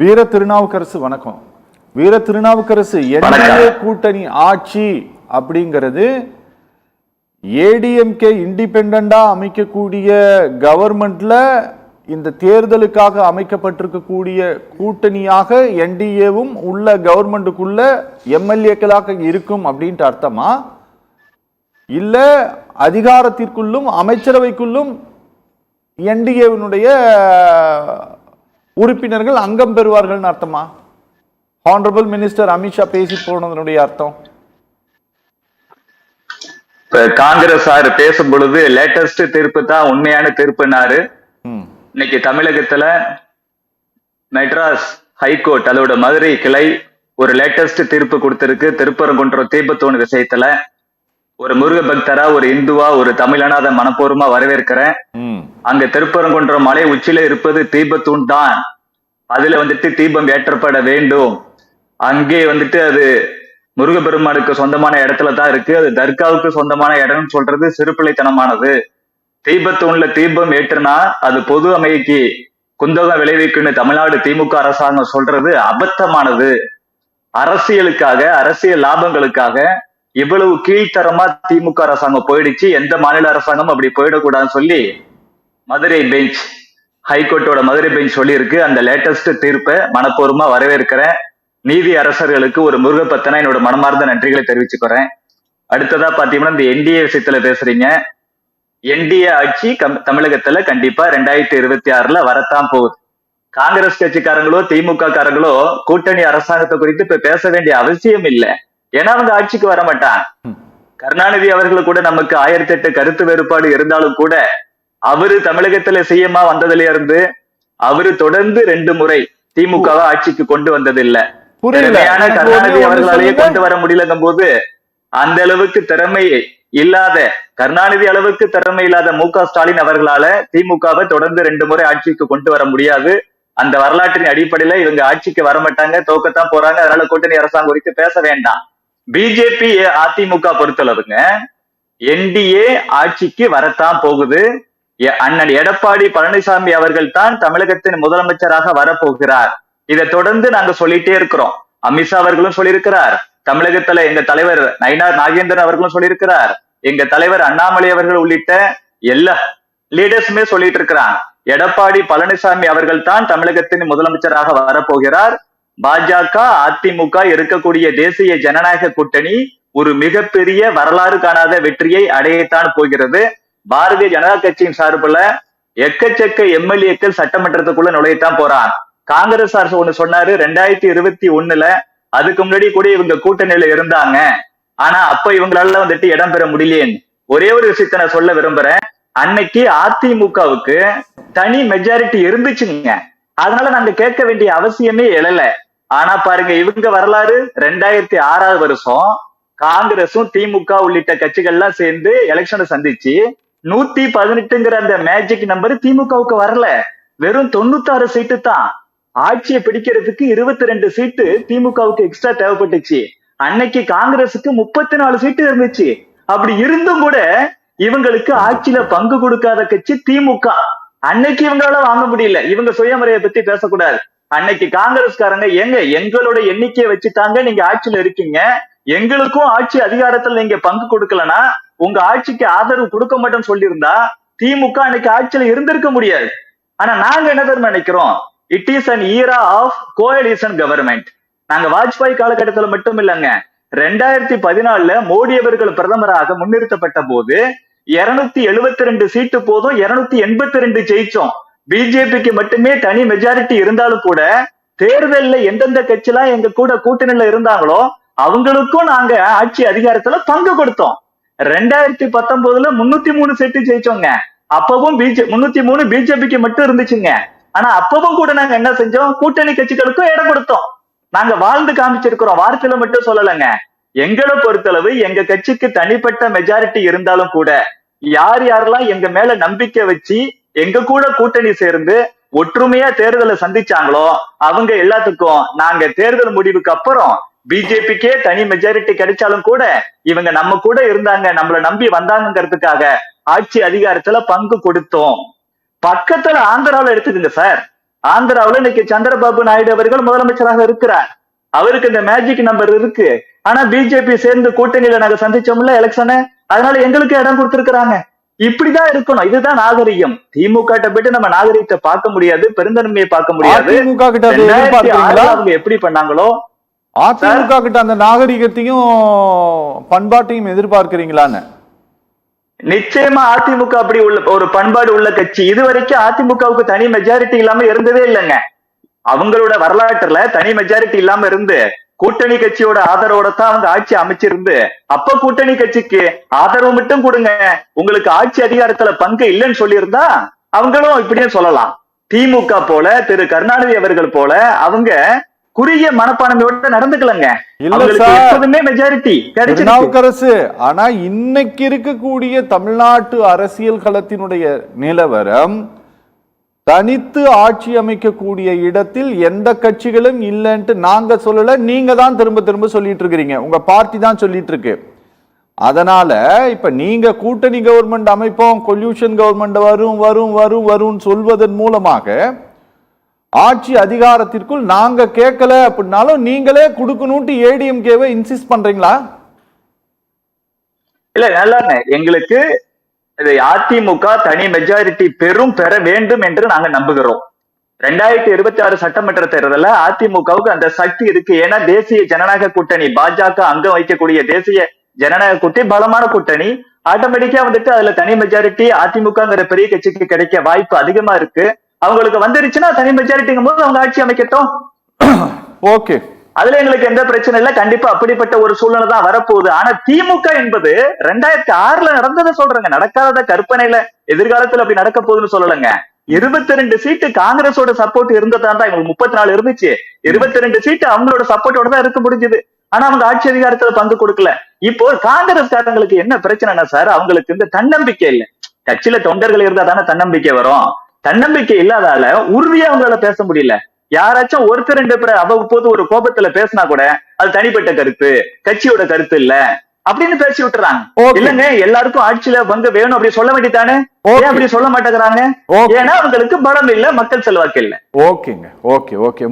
வீர திருநாவுக்கரசு வணக்கம். வீர திருநாவுக்கரசு, என்டிஏ கூட்டணி ஆட்சி அப்படிங்கிறது ஏடிஎம்கே இண்டிபெண்டா அமைக்கக்கூடிய கவர்மெண்ட்ல இந்த தேர்தலுக்காக அமைக்கப்பட்டிருக்கக்கூடிய கூட்டணியாக என்டிஏவும் உள்ள கவர்மெண்ட்டுக்குள்ள எம்எல்ஏக்களாக இருக்கும் அப்படின்ட்டு அர்த்தமா? இல்ல அதிகாரத்திற்குள்ளும் அமைச்சரவைக்குள்ளும் என்டிஏவினுடைய உறுப்பினர்கள் அங்கம் பெறுவார்கள் அர்த்தமா? ஹானரபிள் மினிஸ்டர் அமித்ஷா பேசி போனதனுடைய அர்த்தம் காங்கிரஸ் சார் பேசும் பொழுது லேட்டஸ்ட் தீர்ப்பு தான் உண்மையான தீர்ப்புனாரு. இன்னைக்கு தமிழகத்துல மெட்ராஸ் ஹைகோர்ட் அதோட மதுரை கிளை ஒரு லேட்டஸ்ட் தீர்ப்பு கொடுத்திருக்கு. திருப்பரங்குன்றம் தீபத்தூண் விஷயத்துல ஒரு முருக பக்தரா, ஒரு இந்துவா, ஒரு தமிழனா அதை மனப்பூர்வமா வரவேற்கிறேன். அங்க திருப்பரங்குன்றம் மலை உச்சியில இருப்பது தீபத்தூண் தான். அதுல தீபம் ஏற்றப்பட வேண்டும். அங்கே அது முருகப்பெருமானுக்கு சொந்தமான இடத்துல தான் இருக்கு. அது தர்காவுக்கு சொந்தமான இடம்னு சொல்றது சிறுபிள்ளைத்தனமானது. தீபத்தூண்ல தீபம் ஏற்றுனா அது பொது அமைதிக்கு குந்தகம் விளைவிக்குன்னு தமிழ்நாடு திமுக அரசாங்கம் சொல்றது அபத்தமானது. அரசியலுக்காக, அரசியல் லாபங்களுக்காக இவ்வளவு கீழ்த்தரமா திமுக அரசாங்கம் போயிடுச்சு. எந்த மாநில அரசாங்கம் அப்படி போயிடக்கூடாதுன்னு சொல்லி மதுரை பெஞ்ச், ஹைகோர்ட்டோட மதுரை பெஞ்ச் சொல்லி இருக்கு. அந்த லேட்டஸ்ட் தீர்ப்பை மனப்பூர்வமா வரவேற்கிறேன். நீதி அரசர்களுக்கு ஒரு முருகப்பத்தனா என்னோட மனமார்ந்த நன்றிகளை தெரிவிச்சுக்கிறேன். அடுத்ததா பாத்தீங்கன்னா இந்த என்டிஏ விஷயத்துல பேசுறீங்க. என்டிஏ ஆட்சி தமிழகத்துல கண்டிப்பா 2026 வரத்தான் போகுது. காங்கிரஸ் கட்சிக்காரங்களோ திமுக காரங்களோ கூட்டணி அரசாங்கத்தை குறித்து இப்ப பேச வேண்டிய அவசியம் இல்லை. ஏன்னா அவங்க ஆட்சிக்கு வர மாட்டாங்க. கருணாநிதி அவர்கள் கூட நமக்கு 1008 கருத்து வேறுபாடு இருந்தாலும் கூட அவரு தமிழகத்துல சிஎம்மா வந்ததுல இருந்து அவரு தொடர்ந்து 2 முறை திமுக ஆட்சிக்கு கொண்டு வந்ததில்லை. திறமையான கருணாநிதி அவர்களாலேயே கொண்டு வர முடியலங்கும் போது அந்த அளவுக்கு திறமை இல்லாத, கருணாநிதி அளவுக்கு திறமை இல்லாத மு.க. ஸ்டாலின் அவர்களால திமுகவை தொடர்ந்து 2 முறை ஆட்சிக்கு கொண்டு வர முடியாது. அந்த வரலாற்றின் அடிப்படையில இவங்க ஆட்சிக்கு வரமாட்டாங்க, தோக்கத்தான் போறாங்க. அதனால கூட்டணி அரசாங்கம் குறித்து பேச வேண்டாம். பிஜேபி அதிமுக பொறுத்தளவுங்க என்டிஏ ஆட்சிக்கு வரத்தான் போகுது. அண்ணன் எடப்பாடி பழனிசாமி அவர்கள் தான் தமிழகத்தின் முதலமைச்சராக வரப்போகிறார். இதை தொடர்ந்து நாங்க சொல்லிட்டே இருக்கிறோம். அமித்ஷா அவர்களும் சொல்லியிருக்கிறார். தமிழகத்துல எங்க தலைவர் நயினார் நாகேந்திரன் அவர்களும் சொல்லியிருக்கிறார். எங்க தலைவர் அண்ணாமலை அவர்கள் உள்ளிட்ட எல்லா லீடர்ஸுமே சொல்லிட்டு இருக்கிறாங்க. எடப்பாடி பழனிசாமி அவர்கள் தான் தமிழகத்தின் முதலமைச்சராக வரப்போகிறார். பாஜக அதிமுக இருக்கக்கூடிய தேசிய ஜனநாயக கூட்டணி ஒரு மிகப்பெரிய வரலாறு காணாத வெற்றியை அடையத்தான் போகிறது. பாரதிய ஜனதா கட்சியின் சார்பில் எக்கச்சக்க எம்எல்ஏக்கள் சட்டமன்றத்துக்குள்ள நுழையத்தான் போறான். காங்கிரஸ் அரசு ஒண்ணு சொன்னாரு 2021 அதுக்கு முன்னாடி கூட இவங்க கூட்டணியில இருந்தாங்க, ஆனா அப்ப இவங்களால இடம் பெற முடியலேன்னு. ஒரே ஒரு விஷயத்த நான் சொல்ல விரும்புறேன். அன்னைக்கு அதிமுகவுக்கு தனி மெஜாரிட்டி இருந்துச்சுங்க. அதனால நாங்க கேட்க வேண்டிய அவசியமே எழல. ஆனா பாருங்க, இவங்க வரலாறு 2006 வருஷம் காங்கிரசும் திமுக உள்ளிட்ட கட்சிகள்லாம் சேர்ந்து எலெக்ஷனை சந்திச்சு 118ங்கிற அந்த மேஜிக் நம்பர் திமுகவுக்கு வரல. வெறும் 96 சீட்டு தான். ஆட்சியை பிடிக்கிறதுக்கு 22 சீட்டு திமுகவுக்கு எக்ஸ்ட்ரா தேவைப்பட்டுச்சு. அன்னைக்கு காங்கிரசுக்கு 34 சீட்டு இருந்துச்சு. அப்படி இருந்தும் கூட இவங்களுக்கு ஆட்சியில பங்கு கொடுக்காத கட்சி திமுக. அன்னைக்கு இவங்களால வாங்க முடியல. இவங்க சுயமரியை பத்தி பேசக்கூடாது. அன்னைக்கு காங்கிரஸ்காரங்க எங்களோட எண்ணிக்கையை வச்சுட்டாங்க, நீங்க ஆட்சியில இருக்கீங்க, எங்களுக்கும் ஆட்சி அதிகாரத்துல நீங்க பங்கு கொடுக்கலன்னா உங்க ஆட்சிக்கு ஆதரவு கொடுக்க மாட்டோம்னு சொல்லியிருந்தா திமுக அன்னைக்கு ஆட்சியில இருந்திருக்க முடியாது. ஆனா நாங்க என்ன தெரியுமா நினைக்கிறோம்? It is an era of coalition government. நாங்க வாஜ்பாய் காலகட்டத்துல மட்டும் இல்லைங்க, 2014 மோடி அவர்கள் பிரதமராக முன்னிறுத்தப்பட்ட போது 272 சீட்டு போதும் 282 ஜெயிச்சோம். பிஜேபிக்கு மட்டுமே தனி மெஜாரிட்டி இருந்தாலும் கூட தேர்தலில் எந்தெந்த கட்சிலாம் எங்க கூட கூட்டணியில இருந்தாங்களோ அவங்களுக்கும் நாங்க ஆட்சி அதிகாரத்துல பங்கு கொடுத்தோம். 2019 303 சீட்டு ஜெயிச்சோங்க. அப்பவும் 303 பிஜேபிக்கு மட்டும் இருந்துச்சுங்க. ஆனா அப்பவும் கூட நாங்க என்ன செஞ்சோம்? கூட்டணி கட்சிகளுக்கும் இடம் கொடுத்தோம். நாங்க வாழ்ந்து காமிச்சிருக்கிறோம், வார்த்தையில மட்டும் சொல்லலைங்க. எங்களை பொறுத்தளவு எங்க கட்சிக்கு தனிப்பட்ட மெஜாரிட்டி இருந்தாலும் கூட யார் யாரெல்லாம் எங்க மேல நம்பிக்கை வச்சு எங்க கூட கூட்டணி சேர்ந்து ஒற்றுமையா தேர்தலை சந்திச்சாங்களோ அவங்க எல்லாத்துக்கும் நாங்க தேர்தல் முடிவுக்கு அப்புறம் பிஜேபிக்கே தனி மெஜாரிட்டி கிடைச்சாலும் கூட இவங்க நம்ம கூட இருந்தாங்க, நம்மளை நம்பி வந்தாங்கிறதுக்காக ஆட்சி அதிகாரத்துல பங்கு கொடுத்தோம். பக்கத்துல ஆந்திராவில எடுத்துக்கங்க சார். ஆந்திராவுல இன்னைக்கு சந்திரபாபு நாயுடு அவர்கள் முதலமைச்சராக இருக்கிறார். அவருக்கு இந்த மேஜிக் நம்பர் இருக்கு. ஆனா பிஜேபி சேர்ந்து கூட்டணியில நாங்க சந்திச்சோம்ல எலெக்ஷனு, அதனால எங்களுக்கு இடம் கொடுத்திருக்கிறாங்க. இப்படிதான் இருக்கணும். இதுதான் நாகரிகம். திமுக கிட்ட போயிட்டு நம்ம நாகரிகத்தை பார்க்க முடியாது, பெருந்தன்மையை பார்க்க முடியாது. அதிமுக கிட்ட அதை எதிர்பார்க்கிறீங்களா? அவங்க எப்படி பண்ணாங்களோ அதிமுக கிட்ட அந்த நாகரிகத்தையும் பண்பாட்டையும் எதிர்பார்க்கிறீங்களான்னு? நிச்சயமா அதிமுக அப்படி உள்ள ஒரு பண்பாடு உள்ள கட்சி. இதுவரைக்கும் அதிமுகவுக்கு தனி மெஜாரிட்டி இல்லாம இருந்ததே இல்லைங்க. அவங்களோட வரலாற்றுல தனி மெஜாரிட்டி இல்லாம இருந்து கூட்டணி கட்சியோட ஆதரவோட தான் அவங்க ஆட்சி அமைச்சிருந்து, அப்ப கூட்டணி கட்சிக்கு ஆதரவு மட்டும் கொடுங்க, உங்களுக்கு ஆட்சி அதிகாரத்துல பங்கு இல்லைன்னு சொல்லியிருந்தா அவங்களும் இப்படியும் சொல்லலாம். திமுக போல திரு கருணாநிதி அவர்கள் போல அவங்க குறுகிய மனப்பான்மையோட நடந்துக்கலங்க. எப்போதுமே மெஜாரிட்டி கிடைச்சிருக்கு. ஆனா இன்னைக்கு இருக்கக்கூடிய தமிழ்நாட்டு அரசியல் களத்தினுடைய நிலவரம், தனித்து ஆட்சி அமைக்கக்கூடிய இடத்தில் எந்த கட்சிகளும் இல்லைன்ட்டு நாங்க சொல்லல, நீங்க தான் திரும்ப திரும்ப சொல்லிட்டு இருக்கிறீங்க, உங்க பார்ட்டி தான் சொல்லிட்டு இருக்கு. அதனால இப்ப நீங்க கூட்டணி கவர்மெண்ட் அமைப்போம், கொல்யூஷன் கவர்மெண்ட் வரும் வரும் வரும் வரும் சொல்வதன் மூலமாக ஆட்சி அதிகாரத்திற்குள் நாங்க கேட்கல அப்படின்னாலும் நீங்களே கொடுக்கணும்ட்டு ஏடிஎம்கேவை இன்சிஸ்ட் பண்றீங்களா? இல்ல நல்லா எங்களுக்கு அதிமுக தனி மெஜாரிட்டி பெற வேண்டும் என்று நாங்க நம்புகிறோம். 2026 சட்டமன்ற தேர்தலில் அதிமுகவுக்கு அந்த சக்தி இருக்கு. ஏன்னா தேசிய ஜனநாயக கூட்டணி, பாஜக அங்கம் வைக்கக்கூடிய தேசிய ஜனநாயக கூட்டணி பலமான கூட்டணி. ஆட்டோமேட்டிக்கா வந்துட்டு அதுல தனி மெஜாரிட்டி அதிமுகங்கிற பெரிய கட்சிக்கு கிடைக்க வாய்ப்பு அதிகமா இருக்கு. அவங்களுக்கு வந்துருச்சுன்னா தனி மெஜாரிட்டிங்கும் போது அவங்க ஆட்சி அமைக்கட்டும். ஓகே, அதுல எங்களுக்கு எந்த பிரச்சனை இல்ல. கண்டிப்பா அப்படிப்பட்ட ஒரு சூழ்நிலை தான் வரப்போகுது. ஆனா திமுக என்பது 2006 நடந்ததை சொல்றேங்க, நடக்காத கற்பனையில எதிர்காலத்துல அப்படி நடக்க போகுதுன்னு சொல்லலங்க. 22 சீட்டு காங்கிரஸோட சப்போர்ட் இருந்ததா தான் இவங்களுக்கு 34 இருந்துச்சு. 22 சீட்டு அவங்களோட சப்போர்ட்டோட தான் இருக்க முடிஞ்சது. ஆனா அவங்க ஆட்சி அதிகாரத்துல பங்கு கொடுக்கல. இப்போ காங்கிரஸ்காரங்களுக்கு என்ன பிரச்சனைனா சார், அவங்களுக்கு இந்த தன்னம்பிக்கை இல்ல. கட்சியில தொண்டர்கள் இருந்தா தானே தன்னம்பிக்கை வரும். தன்னம்பிக்கை இல்லாதால உறுதியா அவங்களால பேச முடியல. யாராச்சும் ஒருத்தர் 2 பேர் அவ்வப்போது ஒரு கோபத்துல பேசினா கூட அது தனிப்பட்ட கருத்து, கட்சியோட கருத்து இல்ல அப்படின்னு பேசி விட்டுறாங்க. இல்லங்க எல்லாருக்கும் ஆட்சியில பங்கு வேணும் அப்படி சொல்ல வேண்டியதானே, ஏன் அப்படி சொல்ல மாட்டேங்கிறாங்க? ஏன்னா அவங்களுக்கு பலம் இல்ல, மக்கள் செல்வாக்கு இல்ல. ஓகேங்க, ஓகே ஓகே.